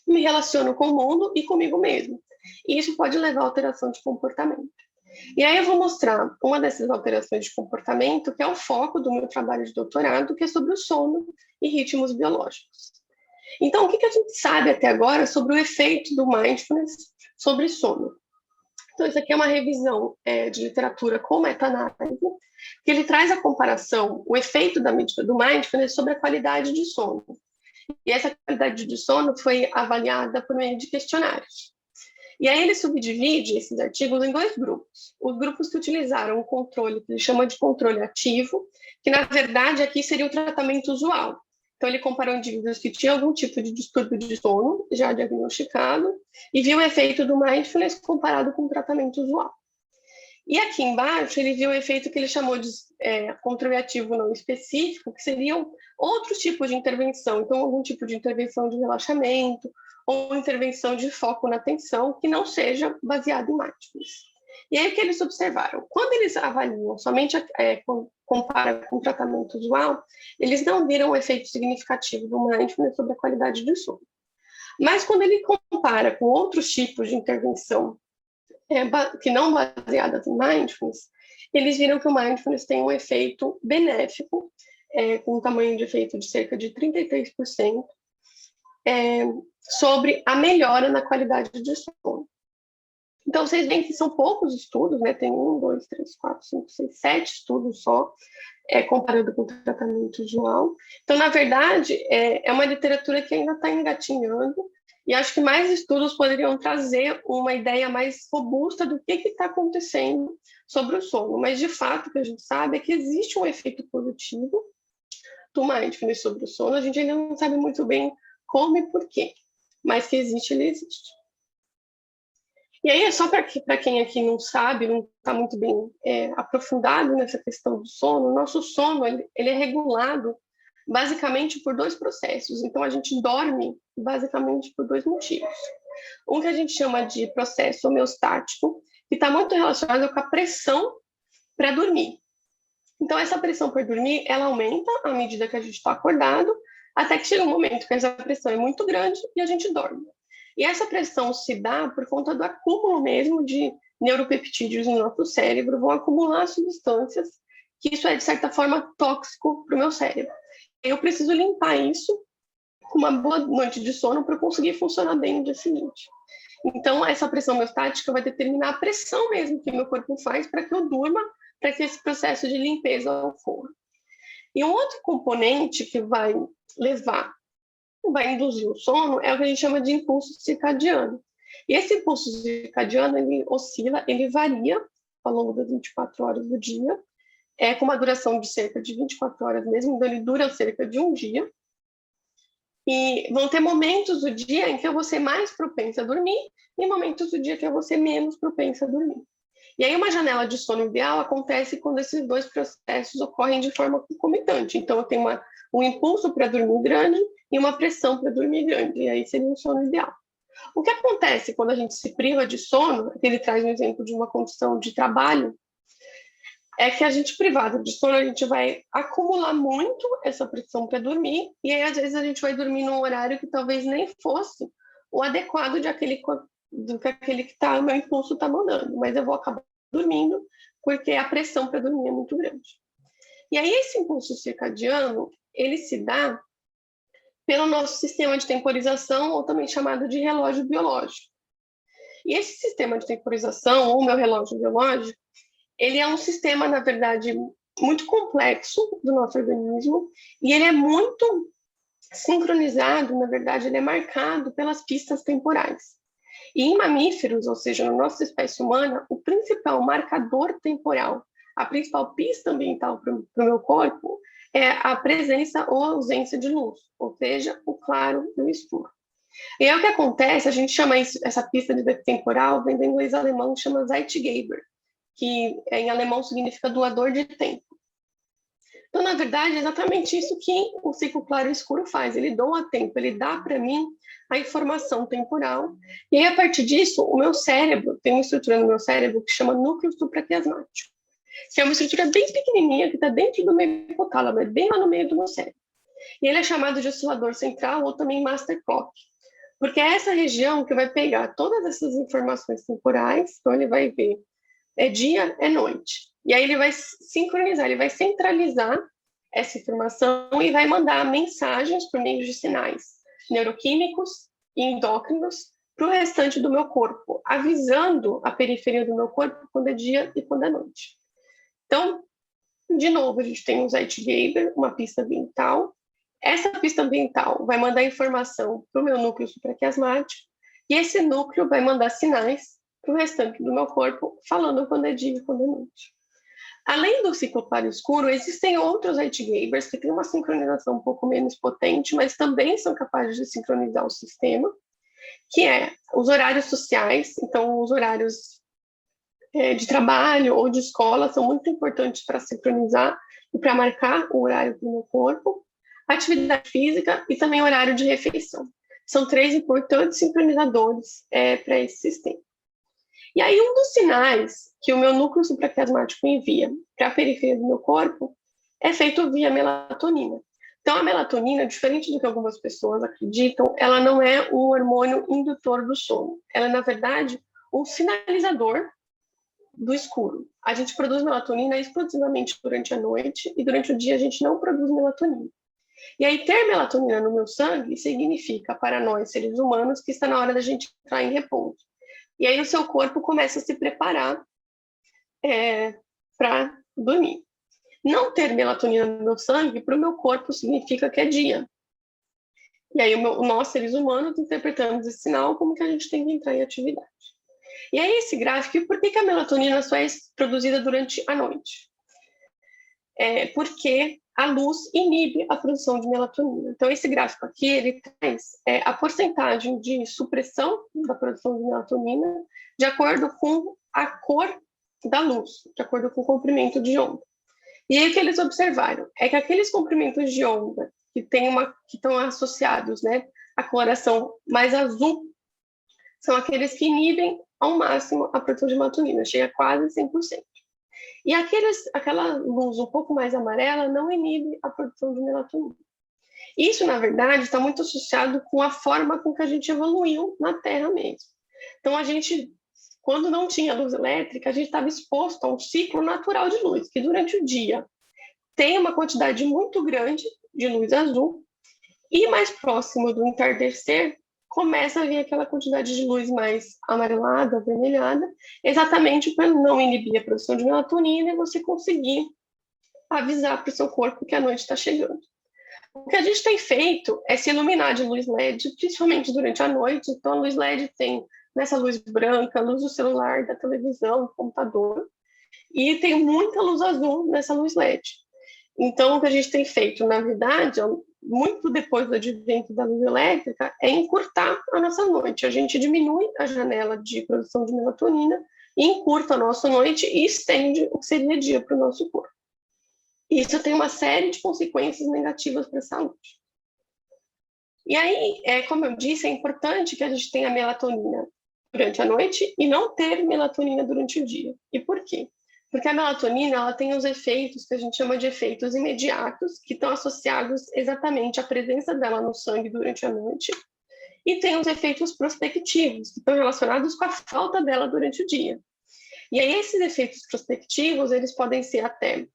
me relaciono com o mundo e comigo mesmo. E isso pode levar a alteração de comportamento. E aí eu vou mostrar uma dessas alterações de comportamento, que é o foco do meu trabalho de doutorado, que é sobre o sono e ritmos biológicos. Então, o que a gente sabe até agora sobre o efeito do mindfulness sobre sono? Então, isso aqui é uma revisão de literatura com meta-análise, que ele traz a comparação, o efeito do mindfulness sobre a qualidade de sono. E essa qualidade de sono foi avaliada por meio de questionários. E aí ele subdivide esses artigos em dois grupos. Os grupos que utilizaram o controle, que ele chama de controle ativo, que na verdade aqui seria o tratamento usual. Então ele comparou indivíduos que tinham algum tipo de distúrbio de sono, já diagnosticado, e viu o efeito do mindfulness comparado com o tratamento usual. E aqui embaixo ele viu o efeito que ele chamou de controle ativo não específico, que seriam outros tipos de intervenção. Então algum tipo de intervenção de relaxamento, ou intervenção de foco na atenção que não seja baseada em mindfulness. E aí o que eles observaram? Quando eles avaliam somente, compara com o tratamento usual, eles não viram o efeito significativo do mindfulness sobre a qualidade do sono. Mas quando ele compara com outros tipos de intervenção que não baseadas em mindfulness, eles viram que o mindfulness tem um efeito benéfico, com um tamanho de efeito de cerca de 33%, sobre a melhora na qualidade de sono. Então, vocês veem que são poucos estudos, né? Tem 1, 2, 3, 4, 5, 6, 7 estudos só, comparando com o tratamento usual. Então, na verdade, é uma literatura que ainda está engatinhando, e acho que mais estudos poderiam trazer uma ideia mais robusta do que está acontecendo sobre o sono. Mas, de fato, o que a gente sabe é que existe um efeito positivo do mindfulness sobre o sono. A gente ainda não sabe muito bem como e por quê, mas que existe, ele existe. E aí, só para quem aqui não sabe, não está muito bem aprofundado nessa questão do sono, o nosso sono ele é regulado basicamente por dois processos. Então, a gente dorme basicamente por dois motivos. Um que a gente chama de processo homeostático, que está muito relacionado com a pressão para dormir. Então, essa pressão para dormir, ela aumenta à medida que a gente está acordado, até que chega um momento que essa pressão é muito grande e a gente dorme. E essa pressão se dá por conta do acúmulo mesmo de neuropeptídeos no nosso cérebro, vão acumular substâncias, que isso é, de certa forma, tóxico para o meu cérebro. Eu preciso limpar isso com uma boa noite de sono para conseguir funcionar bem no dia seguinte. Então, essa pressão homeostática vai determinar a pressão mesmo que meu corpo faz para que eu durma, para que esse processo de limpeza ocorra. E um outro componente que vai induzir o sono é o que a gente chama de impulso circadiano. E esse impulso circadiano, ele oscila, ele varia ao longo das 24 horas do dia, com uma duração de cerca de 24 horas mesmo, então ele dura cerca de um dia. E vão ter momentos do dia em que eu vou ser mais propensa a dormir e momentos do dia que eu vou ser menos propensa a dormir. E aí uma janela de sono ideal acontece quando esses dois processos ocorrem de forma concomitante. Então eu tenho um impulso para dormir grande e uma pressão para dormir grande, e aí seria um sono ideal. O que acontece quando a gente se priva de sono, ele traz um exemplo de uma condição de trabalho, é que a gente privado de sono, a gente vai acumular muito essa pressão para dormir, e aí às vezes a gente vai dormir num horário que talvez nem fosse o adequado do que aquele que o meu impulso está mandando, mas eu vou acabar dormindo porque a pressão para dormir é muito grande. E aí esse impulso circadiano, ele se dá pelo nosso sistema de temporização, ou também chamado de relógio biológico. E esse sistema de temporização, ou meu relógio biológico, ele é um sistema, na verdade, muito complexo do nosso organismo, e ele é muito Sincronizado, na verdade, ele é marcado pelas pistas temporais. E em mamíferos, ou seja, na nossa espécie humana, o principal marcador temporal, a principal pista ambiental para o meu corpo é a presença ou ausência de luz, ou seja, o claro e o escuro. E aí o que acontece, a gente chama isso, essa pista de temporal, vem do inglês alemão, chama Zeitgeber, que em alemão significa doador de tempo. Então, na verdade, é exatamente isso que o ciclo claro e escuro faz. Ele doa tempo, ele dá para mim a informação temporal. E aí, a partir disso, o meu cérebro, tem uma estrutura no meu cérebro que chama núcleo supraquiasmático, que é uma estrutura bem pequenininha que está dentro do meu hipotálamo, é bem lá no meio do meu cérebro. E ele é chamado de oscilador central ou também master clock, porque é essa região que vai pegar todas essas informações temporais, então ele vai ver é dia, é noite. E aí ele vai sincronizar, ele vai centralizar essa informação e vai mandar mensagens por meio de sinais neuroquímicos e endócrinos para o restante do meu corpo, avisando a periferia do meu corpo quando é dia e quando é noite. Então, de novo, a gente tem um Zeitgeber, uma pista ambiental. Essa pista ambiental vai mandar informação para o meu núcleo supraquiasmático e esse núcleo vai mandar sinais para o restante do meu corpo, falando quando é dia e quando é noite. Além do ciclo claro e escuro, existem outros Zeitgebers que têm uma sincronização um pouco menos potente, mas também são capazes de sincronizar o sistema, que é os horários sociais. Então, os horários de trabalho ou de escola são muito importantes para sincronizar e para marcar o horário do meu corpo, atividade física e também horário de refeição. São 3 importantes sincronizadores para esse sistema. E aí, um dos sinais que o meu núcleo supraquiasmático envia para a periferia do meu corpo é feito via melatonina. Então, a melatonina, diferente do que algumas pessoas acreditam, ela não é um hormônio indutor do sono. Ela é, na verdade, um sinalizador do escuro. A gente produz melatonina exclusivamente durante a noite e durante o dia a gente não produz melatonina. E aí, ter melatonina no meu sangue significa, para nós, seres humanos, que está na hora da gente entrar em repouso. E aí o seu corpo começa a se preparar para dormir. Não ter melatonina no meu sangue, para o meu corpo, significa que é dia. E aí nós, seres humanos, interpretamos esse sinal como que a gente tem que entrar em atividade. E aí esse gráfico, por que a melatonina só é produzida durante a noite? Porque a luz inibe a produção de melatonina. Então, esse gráfico aqui, ele traz a porcentagem de supressão da produção de melatonina de acordo com a cor da luz, de acordo com o comprimento de onda. E aí, o que eles observaram é que aqueles comprimentos de onda que estão associados, né, à coloração mais azul, são aqueles que inibem ao máximo a produção de melatonina, chega a quase 100%. E aquela luz um pouco mais amarela não inibe a produção de melatonina. Isso, na verdade, está muito associado com a forma com que a gente evoluiu na Terra mesmo. Então, a gente, quando não tinha luz elétrica, a gente estava exposto a um ciclo natural de luz, que durante o dia tem uma quantidade muito grande de luz azul, e mais próximo do entardecer, começa a vir aquela quantidade de luz mais amarelada, avermelhada, exatamente para não inibir a produção de melatonina e você conseguir avisar para o seu corpo que a noite está chegando. O que a gente tem feito é se iluminar de luz LED, principalmente durante a noite. Então, a luz LED tem nessa luz branca, a luz do celular, da televisão, do computador, e tem muita luz azul nessa luz LED. Então, o que a gente tem feito, na verdade, muito depois do advento da luz elétrica, é encurtar a nossa noite. A gente diminui a janela de produção de melatonina, encurta a nossa noite e estende o que seria dia para o nosso corpo. Isso tem uma série de consequências negativas para a saúde. E aí, como eu disse, é importante que a gente tenha melatonina durante a noite e não ter melatonina durante o dia. E por quê? Porque a melatonina ela tem os efeitos que a gente chama de efeitos imediatos, que estão associados exatamente à presença dela no sangue durante a noite, e tem os efeitos prospectivos, que estão relacionados com a falta dela durante o dia. E aí esses efeitos prospectivos, eles podem ser até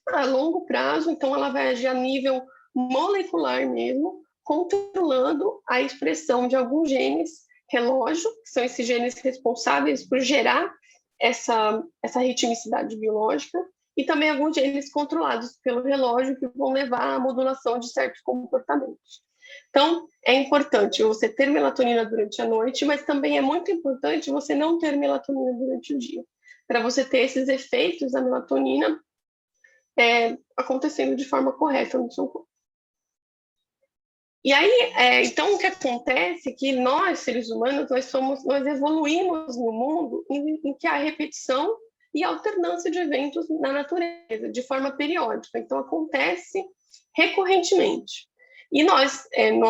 a longo prazo, então ela vai agir a nível molecular mesmo, controlando a expressão de alguns genes relógio, que são esses genes responsáveis por gerar essa ritmicidade biológica, e também alguns genes controlados pelo relógio que vão levar à modulação de certos comportamentos. Então, é importante você ter melatonina durante a noite, mas também é muito importante você não ter melatonina durante o dia, para você ter esses efeitos da melatonina acontecendo de forma correta no seu corpo. E aí, então, o que acontece é que nós, seres humanos, nós evoluímos no mundo em que há repetição e alternância de eventos na natureza, de forma periódica. Então, acontece recorrentemente. E nós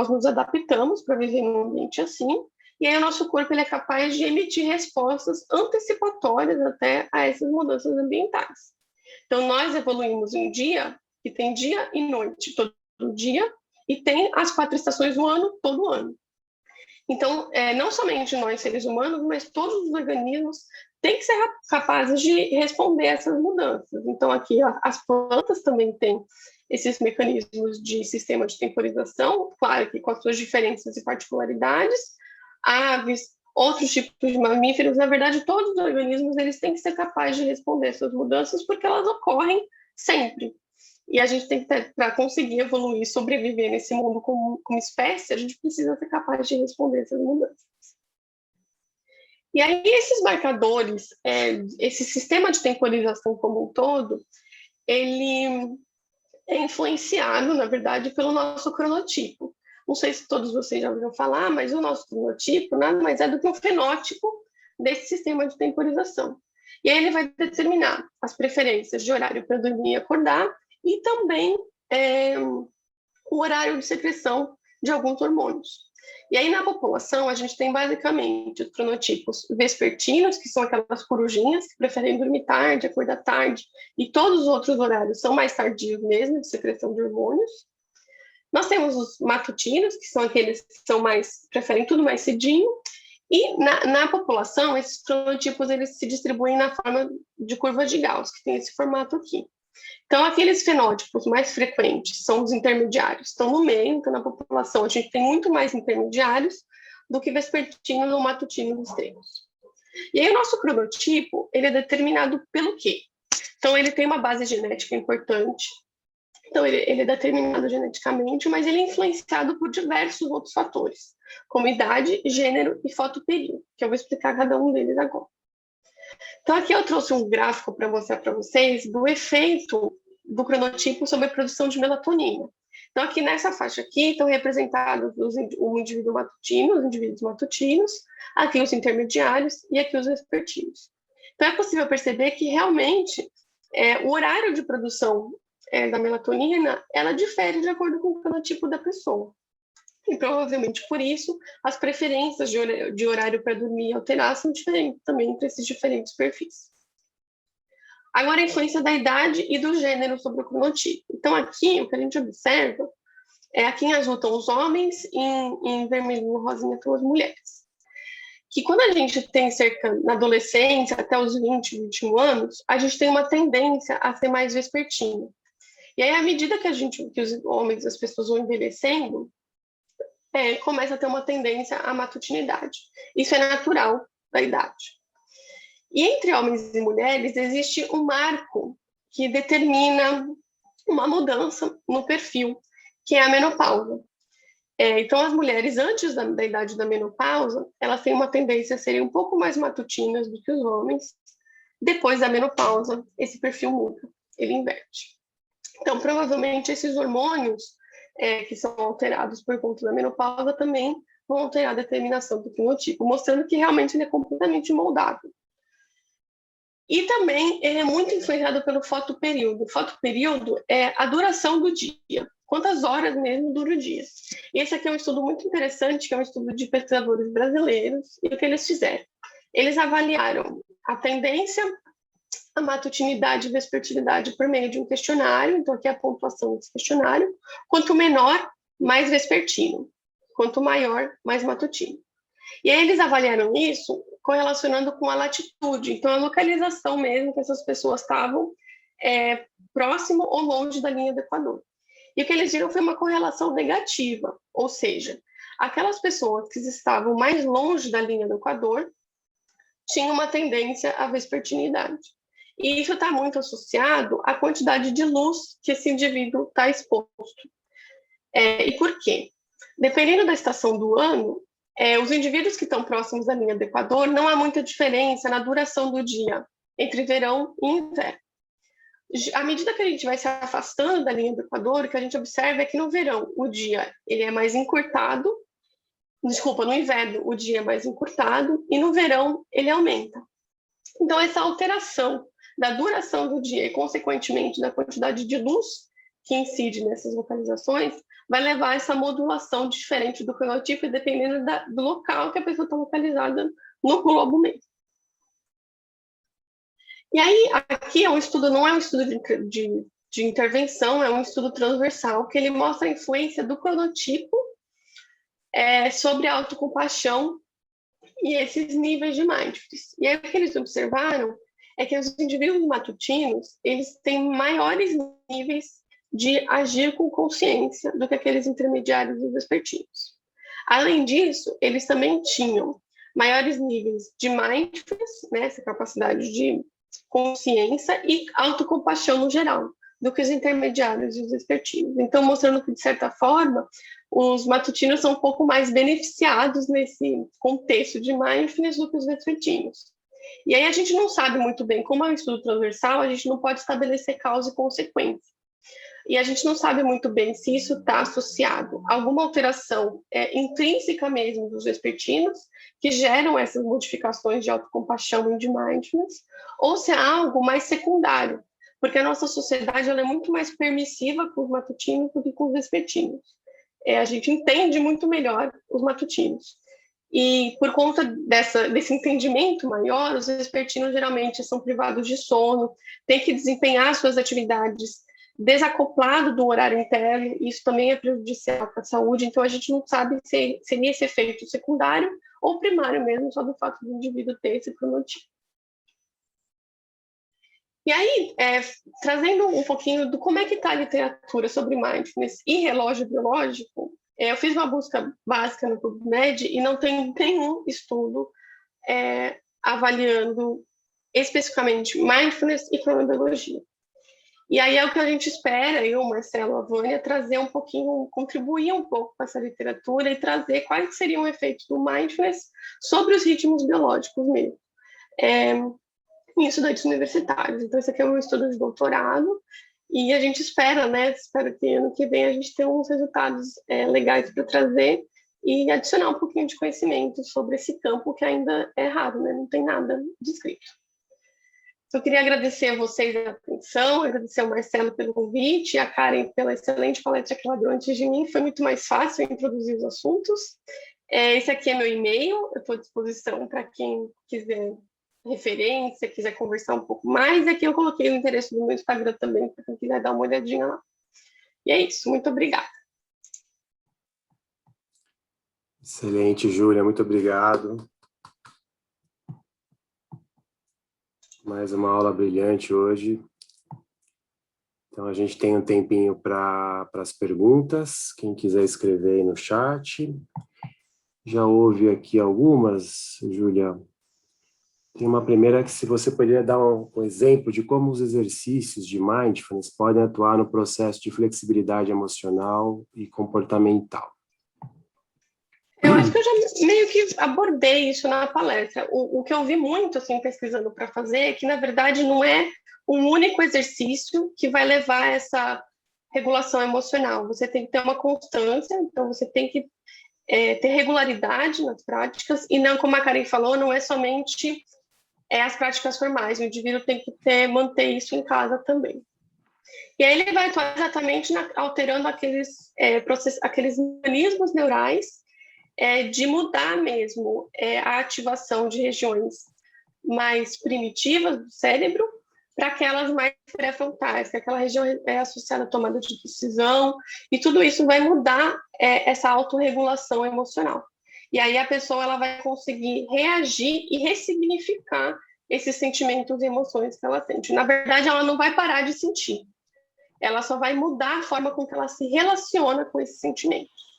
nos adaptamos para viver num ambiente assim, e aí o nosso corpo ele é capaz de emitir respostas antecipatórias até a essas mudanças ambientais. Então, nós evoluímos em um dia que tem dia e noite todo dia, e tem as 4 estações do ano, todo ano. Então, não somente nós, seres humanos, mas todos os organismos têm que ser capazes de responder a essas mudanças. Então, aqui, ó, as plantas também têm esses mecanismos de sistema de temporização, claro que com as suas diferenças e particularidades. Aves, outros tipos de mamíferos, na verdade, todos os organismos eles têm que ser capazes de responder essas mudanças, porque elas ocorrem sempre. E a gente tem que ter, para conseguir evoluir, sobreviver nesse mundo como espécie, a gente precisa ser capaz de responder essas mudanças. E aí, esses marcadores, esse sistema de temporização como um todo, ele é influenciado, na verdade, pelo nosso cronotipo. Não sei se todos vocês já ouviram falar, mas o nosso cronotipo nada mais é do que um fenótipo desse sistema de temporização. E aí ele vai determinar as preferências de horário para dormir e acordar, e também o horário de secreção de alguns hormônios. E aí, na população, a gente tem basicamente os cronotipos vespertinos, que são aquelas corujinhas que preferem dormir tarde, acordar tarde, e todos os outros horários são mais tardios mesmo, de secreção de hormônios. Nós temos os matutinos, que são aqueles que preferem tudo mais cedinho, e na população, esses cronotipos eles se distribuem na forma de curva de Gauss, que tem esse formato aqui. Então, aqueles fenótipos mais frequentes são os intermediários, estão no meio. Então, na população, a gente tem muito mais intermediários do que vespertinos ou matutinos extremos. E aí, o nosso cronotipo, ele é determinado pelo quê? Então, ele tem uma base genética importante. Então, ele é determinado geneticamente, mas ele é influenciado por diversos outros fatores, como idade, gênero e fotoperíodo, que eu vou explicar cada um deles agora. Então, aqui eu trouxe um gráfico para mostrar para vocês do efeito do cronotipo sobre a produção de melatonina. Então, aqui nessa faixa aqui estão representados os indivíduos matutinos, aqui os intermediários e aqui os vespertinos. Então, é possível perceber que realmente o horário de produção da melatonina, ela difere de acordo com o cronotipo da pessoa. E provavelmente por isso, as preferências de horário para dormir e alterar são diferentes também entre esses diferentes perfis. Agora, a influência da idade e do gênero sobre o cronotipo. Então, aqui, o que a gente observa aqui em azul estão os homens e em vermelhinho rosinha estão as mulheres. Que quando a gente tem na adolescência, até os 20, 21 anos, a gente tem uma tendência a ser mais vespertino. E aí, à medida que os homens, as pessoas vão envelhecendo, começa a ter uma tendência à matutinidade. Isso é natural da idade. E entre homens e mulheres existe um marco que determina uma mudança no perfil, que é a menopausa. Então, as mulheres, antes da idade da menopausa, elas têm uma tendência a serem um pouco mais matutinas do que os homens. Depois da menopausa, esse perfil muda, ele inverte. Então, provavelmente, esses hormônios que são alterados por conta da menopausa também vão alterar a determinação do fenotipo, mostrando que realmente ele é completamente moldável. E também ele é muito influenciado pelo fotoperíodo. O fotoperíodo é a duração do dia, quantas horas mesmo dura o dia. E esse aqui é um estudo muito interessante, que é um estudo de pesquisadores brasileiros, e o que eles fizeram? Eles avaliaram a tendência, a matutinidade e vespertilidade por meio de um questionário. Então, aqui é a pontuação desse questionário. Quanto menor, mais vespertino. Quanto maior, mais matutino. E aí eles avaliaram isso correlacionando com a latitude. Então, a localização mesmo que essas pessoas estavam próximo ou longe da linha do Equador. E o que eles viram foi uma correlação negativa. Ou seja, aquelas pessoas que estavam mais longe da linha do Equador tinham uma tendência à vespertinidade. E isso está muito associado à quantidade de luz que esse indivíduo está exposto. E por quê? Dependendo da estação do ano, os indivíduos que estão próximos da linha do Equador, não há muita diferença na duração do dia entre verão e inverno. À medida que a gente vai se afastando da linha do Equador, o que a gente observa é que no verão o dia ele é mais encurtado, desculpa, no inverno o dia é mais encurtado e no verão ele aumenta. Então essa alteração da duração do dia e consequentemente da quantidade de luz que incide nessas localizações vai levar a essa modulação diferente do fenotipo, dependendo do local que a pessoa está localizada no globo mesmo. E aí, aqui é um estudo, não é um estudo de intervenção, é um estudo transversal, que ele mostra a influência do cronotipo sobre a autocompaixão e esses níveis de mindfulness. E aí, o que eles observaram é que os indivíduos matutinos, eles têm maiores níveis de agir com consciência do que aqueles intermediários e vespertinos. Além disso, eles também tinham maiores níveis de mindfulness, né, essa capacidade de consciência e autocompaixão no geral, do que os intermediários e os vespertinos. Então, mostrando que, de certa forma, os matutinos são um pouco mais beneficiados nesse contexto de mindfulness do que os vespertinos. E aí a gente não sabe muito bem, como é um estudo transversal, a gente não pode estabelecer causa e consequência. E a gente não sabe muito bem se isso está associado a alguma alteração intrínseca mesmo dos vespertinos, que geram essas modificações de autocompaixão e de mindfulness, ou se é algo mais secundário, porque a nossa sociedade ela é muito mais permissiva com os matutinos do que com os vespertinos. A gente entende muito melhor os matutinos. E por conta desse entendimento maior, os vespertinos geralmente são privados de sono, têm que desempenhar suas atividades desacoplado do horário interno, isso também é prejudicial para a saúde, então a gente não sabe se seria esse efeito secundário ou primário mesmo, só do fato do indivíduo ter esse cronotipo. E aí, trazendo um pouquinho do como é que está a literatura sobre mindfulness e relógio biológico, eu fiz uma busca básica no PubMed e não tem nenhum estudo avaliando especificamente mindfulness e cronobiologia. E aí é o que a gente espera, eu, Marcelo, a Vânia, trazer um pouquinho, contribuir um pouco com essa literatura e trazer quais seriam os efeitos do mindfulness sobre os ritmos biológicos mesmo, em estudantes universitários. Então, esse aqui é um estudo de doutorado e a gente espera, né, espero que ano que vem a gente tenha uns resultados legais para trazer e adicionar um pouquinho de conhecimento sobre esse campo que ainda é raro, né, não tem nada descrito. Eu queria agradecer a vocês a atenção, agradecer ao Marcelo pelo convite e a Karen pela excelente palestra que ela deu antes de mim. Foi muito mais fácil introduzir os assuntos. Esse aqui é meu e-mail, eu estou à disposição para quem quiser referência, quiser conversar um pouco mais. Aqui eu coloquei o endereço do meu Instagram também, para quem quiser dar uma olhadinha lá. E é isso, muito obrigada. Excelente, Júlia, muito obrigado. Mais uma aula brilhante hoje. Então, a gente tem um tempinho para as perguntas. Quem quiser escrever aí no chat. Já houve aqui algumas, Júlia. Tem uma primeira que se você poderia dar um exemplo de como os exercícios de mindfulness podem atuar no processo de flexibilidade emocional e comportamental. Eu acho que eu já meio que abordei isso na palestra. O que eu vi muito, assim, pesquisando para fazer, é que, na verdade, não é um único exercício que vai levar a essa regulação emocional. Você tem que ter uma constância, então você tem que ter regularidade nas práticas, e não, como a Karen falou, não é somente as práticas formais, o indivíduo tem que manter isso em casa também. E aí ele vai atuar exatamente alterando aqueles mecanismos neurais de mudar mesmo a ativação de regiões mais primitivas do cérebro para aquelas mais pré-frontais, que aquela região é associada à tomada de decisão, e tudo isso vai mudar essa autorregulação emocional. E aí a pessoa ela vai conseguir reagir e ressignificar esses sentimentos e emoções que ela sente. Na verdade, ela não vai parar de sentir, ela só vai mudar a forma com que ela se relaciona com esses sentimentos.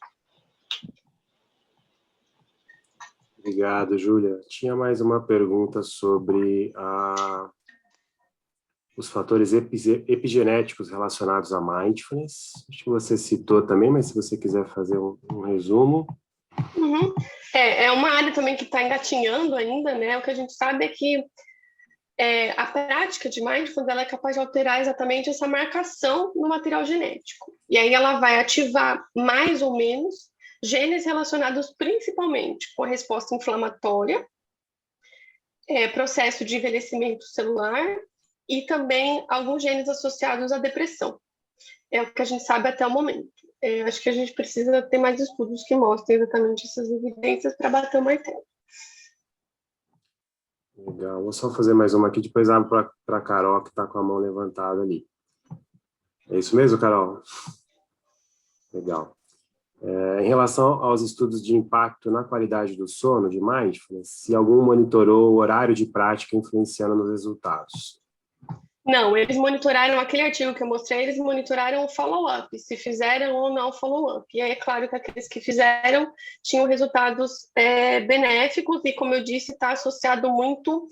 Obrigado, Júlia. Tinha mais uma pergunta sobre os fatores epigenéticos relacionados à mindfulness. Acho que você citou também, mas se você quiser fazer um resumo. Uhum. É uma área também que está engatinhando ainda, né? O que a gente sabe é que a prática de mindfulness ela é capaz de alterar exatamente essa marcação no material genético. E aí ela vai ativar mais ou menos genes relacionados principalmente com a resposta inflamatória, processo de envelhecimento celular e também alguns genes associados à depressão. É o que a gente sabe até o momento. Acho que a gente precisa ter mais estudos que mostrem exatamente essas evidências para bater o martelo. Legal. Vou só fazer mais uma aqui, depois abro para a Carol, que está com a mão levantada ali. É isso mesmo, Carol? Legal. Em relação aos estudos de impacto na qualidade do sono, de mindfulness, se algum monitorou o horário de prática influenciando nos resultados? Não, eles monitoraram aquele artigo que eu mostrei, eles monitoraram o follow-up, se fizeram ou não follow-up. E aí é claro que aqueles que fizeram tinham resultados benéficos e, como eu disse, está associado muito.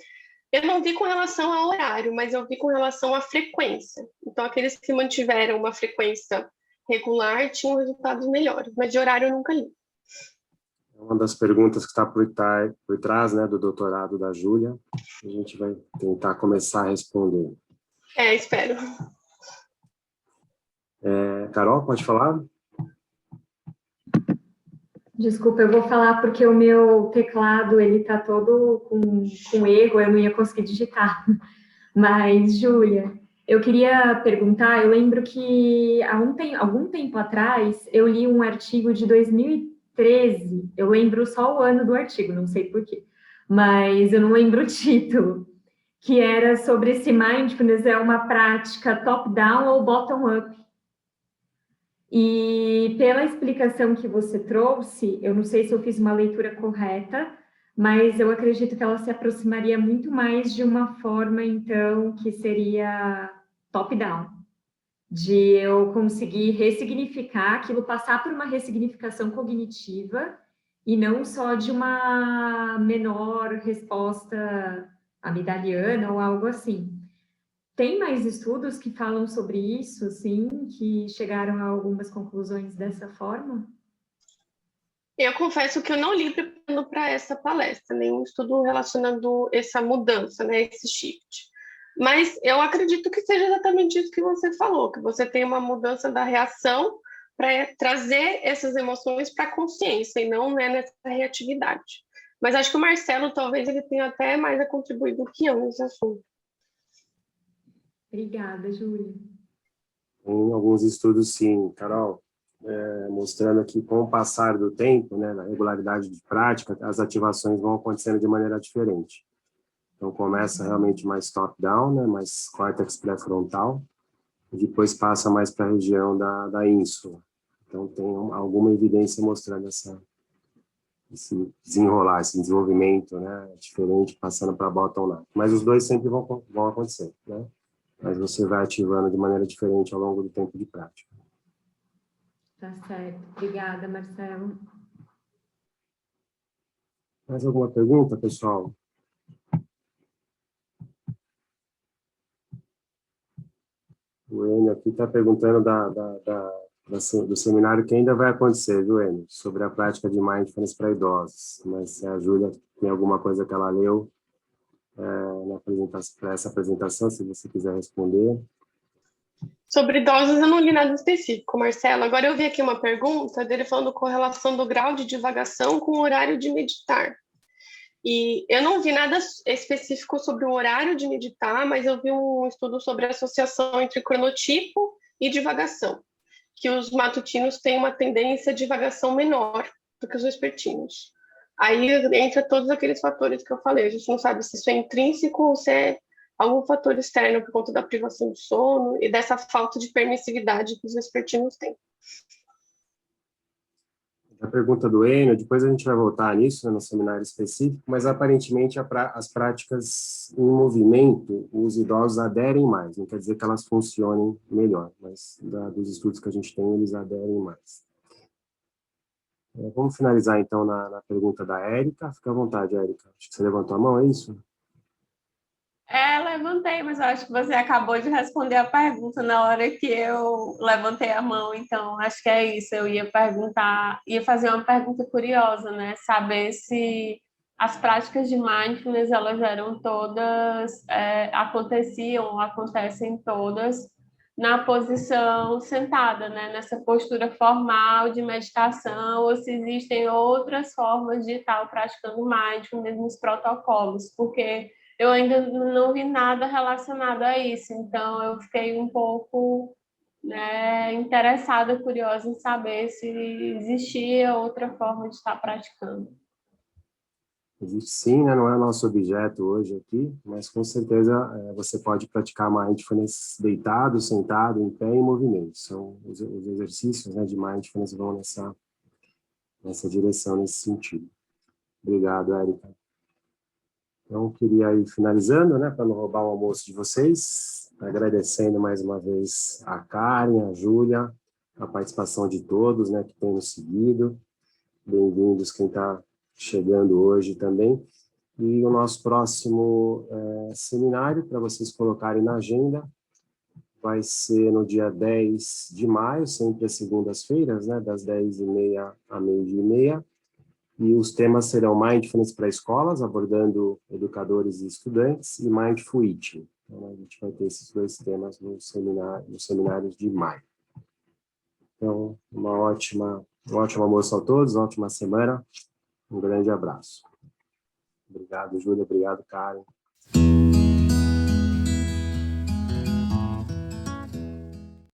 Eu não vi com relação ao horário, mas eu vi com relação à frequência. Então, aqueles que mantiveram uma frequência regular tinham resultados melhores, mas de horário eu nunca li. Uma das perguntas que está por trás, né, do doutorado da Júlia, a gente vai tentar começar a responder. Espero. Carol, pode falar? Desculpa, eu vou falar porque o meu teclado, ele tá todo com erro, eu não ia conseguir digitar. Mas, Júlia, eu queria perguntar, eu lembro que há algum tempo atrás, eu li um artigo de 2013, eu lembro só o ano do artigo, não sei por quê, mas eu não lembro o título, que era sobre se mindfulness é uma prática top-down ou bottom-up. E pela explicação que você trouxe, eu não sei se eu fiz uma leitura correta, mas eu acredito que ela se aproximaria muito mais de uma forma, então, que seria top-down, de eu conseguir ressignificar aquilo, passar por uma ressignificação cognitiva e não só de uma menor resposta amigdaliana ou algo assim. Tem mais estudos que falam sobre isso, assim, que chegaram a algumas conclusões dessa forma? Eu confesso que eu não li preparando para essa palestra, nenhum estudo relacionando essa mudança, né, esse shift. Mas eu acredito que seja exatamente isso que você falou, que você tem uma mudança da reação para trazer essas emoções para a consciência e não, né, nessa reatividade. Mas acho que o Marcelo talvez ele tenha até mais a contribuir do que eu nesse assunto. Obrigada, Júlia. Tem alguns estudos, sim, Carol, mostrando que com o passar do tempo, né, na regularidade de prática, as ativações vão acontecendo de maneira diferente. Então, começa realmente mais top-down, né, mais córtex pré-frontal, e depois passa mais para a região da ínsula. Então, tem alguma evidência mostrando esse desenrolar, esse desenvolvimento, né, diferente, passando para bottom-up. Mas os dois sempre vão acontecer, né? Mas você vai ativando de maneira diferente ao longo do tempo de prática. Tá certo. Obrigada, Marcelo. Mais alguma pergunta, pessoal? O Enio aqui está perguntando do seminário que ainda vai acontecer, viu, Enio? Sobre a prática de mindfulness para idosos. Mas se a Júlia tem alguma coisa que ela leu para essa apresentação, se você quiser responder. Sobre idosos, eu não li nada específico, Marcelo. Agora eu vi aqui uma pergunta dele falando correlação do grau de divagação com o horário de meditar. E eu não vi nada específico sobre o horário de meditar, mas eu vi um estudo sobre a associação entre cronotipo e divagação, que os matutinos têm uma tendência de divagação menor do que os vespertinos. Aí entra todos aqueles fatores que eu falei. A gente não sabe se isso é intrínseco ou se é algum fator externo por conta da privação de sono e dessa falta de permissividade que os vespertinos têm. A pergunta do Enio, depois a gente vai voltar nisso, né, no seminário específico, mas aparentemente as práticas em movimento, os idosos aderem mais, não quer dizer que elas funcionem melhor, mas dos estudos que a gente tem, eles aderem mais. Vamos finalizar então na pergunta da Érica. Fica à vontade, Érica. Acho que você levantou a mão, é isso? Levantei, mas eu acho que você acabou de responder a pergunta na hora que eu levantei a mão, então acho que é isso. Eu ia fazer uma pergunta curiosa, né? Saber se as práticas de mindfulness, elas eram todas, aconteciam ou acontecem todas na posição sentada, né? Nessa postura formal de meditação, ou se existem outras formas de estar praticando mindfulness nos protocolos, porque eu ainda não vi nada relacionado a isso, então eu fiquei um pouco, né, interessada, curiosa em saber se existia outra forma de estar praticando. Existe sim, né? Não é nosso objeto hoje aqui, mas com certeza você pode praticar mindfulness deitado, sentado, em pé, em movimento. São os exercícios, né, de mindfulness vão nessa direção, nesse sentido. Obrigado, Érica. Então, queria ir finalizando, né, para não roubar o almoço de vocês, agradecendo mais uma vez a Karen, a Júlia, a participação de todos, né, que têm nos seguido. Bem-vindos quem está chegando hoje também. E o nosso próximo seminário, para vocês colocarem na agenda, vai ser no dia 10 de maio, sempre às segundas-feiras, né, das 10h30 à 12h30. E os temas serão Mindfulness para escolas, abordando educadores e estudantes, e Mindful Eating. Então, a gente vai ter esses dois temas nos seminários de maio. Então, um ótimo almoço a todos, uma ótima semana. Um grande abraço. Obrigado, Júlia. Obrigado, Karen.